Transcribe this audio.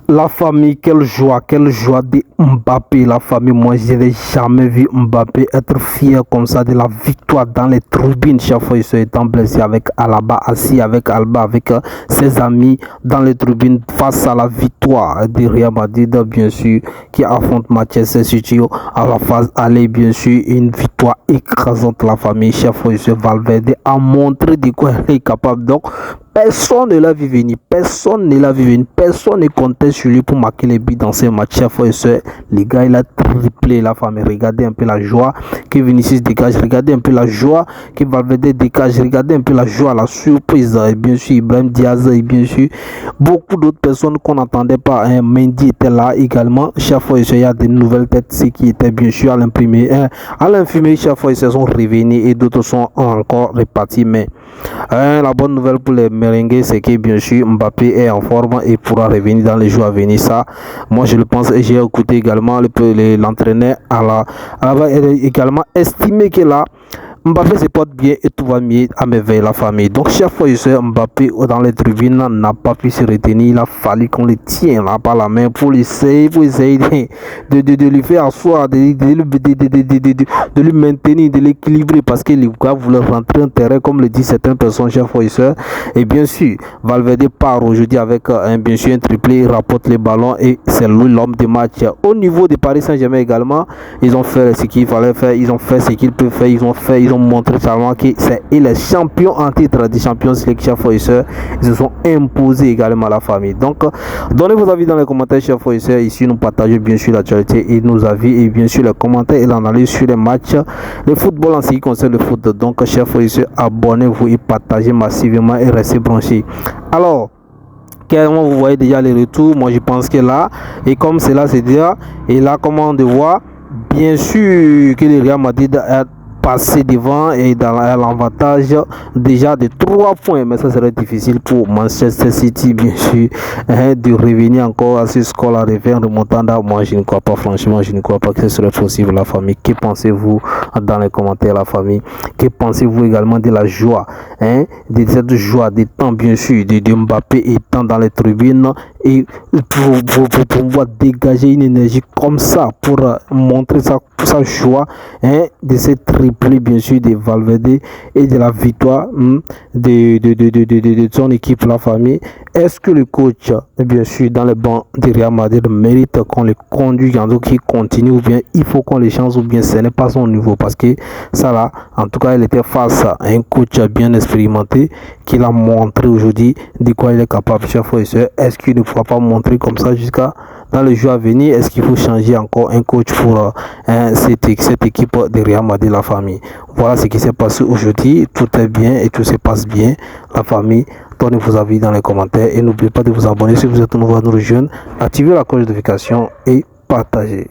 La famille, quelle joie de Mbappé. La famille, moi je n'ai jamais vu Mbappé être fier comme ça de la victoire dans les tribunes. Chaque fois il se étant blessé avec Alaba, assis avec Alba, avec ses amis dans les tribunes face à la victoire de Real Madrid, bien sûr, qui affronte Manchester City à la phase aller, bien sûr, une victoire écrasante. La famille, chaque fois Valverde a montré de quoi il est capable. Donc, personne ne l'a vu venir, personne ne comptait sur lui pour marquer les buts dans ces matchs. Les gars, il a triplé la famille. Regardez un peu la joie que Vinicius dégage, regardez un peu la joie que Valverde dégage, regardez un peu la joie, la surprise. Et bien sûr, Ibrahim Diaz, et bien sûr, beaucoup d'autres personnes qu'on n'entendait pas. Mendy était là également. Chaque fois, il y a des nouvelles têtes qui étaient bien sûr à l'imprimer. À l'infirmerie, chaque fois, ils se sont revenus et d'autres sont encore repartis. Mais la bonne nouvelle pour les merengues, c'est que bien sûr Mbappé est en forme et pourra revenir dans les jours à venir. Ça, moi je le pense, et j'ai écouté également l'entraîneur également estimé que là Mbappé se porte bien et tout va mieux à merveille la famille. Donc chaque fois je sais Mbappé dans les tribunes n'a pas pu se retenir. Il a fallu qu'on le tienne là par la main pour essayer de lui faire asseoir, de lui maintenir, de l'équilibrer, parce que les gars voulaient rentrer en terrain comme le disent certaines personnes chaque fois. Et bien sûr Valverde part aujourd'hui avec bien sûr un triplé, il rapporte les ballons et c'est lui l'homme de match. Au niveau de Paris Saint-Germain également, ils ont fait ce qu'il fallait faire, ils ont fait ce qu'ils peuvent faire, ils ont montré seulement que c'est les champions en titre des Champions League. Chers frères et sœurs, ils se sont imposés également à la famille. Donc donnez vos avis dans les commentaires, chers frères et sœurs. Ici nous partageons bien sûr l'actualité et nos avis, et bien sûr les commentaires et l'analyse sur les matchs de football en ce qui concerne le foot. Donc chers frères et sœurs, abonnez-vous et partagez massivement et restez branchés. Alors clairement vous voyez déjà les retours. Moi je pense que là, et comme cela c'est déjà, et là comment on voit bien sûr que le Real Madrid a passer devant et dans l'avantage déjà de 3 points, mais ça serait difficile pour Manchester City bien sûr de revenir encore à ce score là, remontant. Moi je ne crois pas, franchement je ne crois pas que ce serait possible. La famille, que pensez-vous dans les commentaires la famille? Que pensez-vous également de la joie, de cette joie des temps bien sûr de Mbappé étant dans les tribunes et pour pouvoir dégager une énergie comme ça pour montrer sa joie de cette triplé bien sûr de Valverde et de la victoire de son équipe la famille? Est-ce que le coach bien sûr dans les bancs de Real Madrid mérite qu'on le conduise, qu'il continue, ou bien il faut qu'on les change, ou bien ce n'est pas son niveau? Parce que ça là, en tout cas il était face à un coach bien expérimenté qui l'a montré aujourd'hui de quoi il est capable. Chers frères et sœurs, est-ce qu'il ne pourra pas montrer comme ça jusqu'à dans les jours à venir? Est-ce qu'il faut changer encore un coach pour cette équipe de Real Madrid la famille? Voilà ce qui s'est passé aujourd'hui. Tout est bien et tout se passe bien la famille. Donnez vos avis dans les commentaires et n'oubliez pas de vous abonner si vous êtes nouveau à nous rejoindre, activez la cloche de notification et partagez.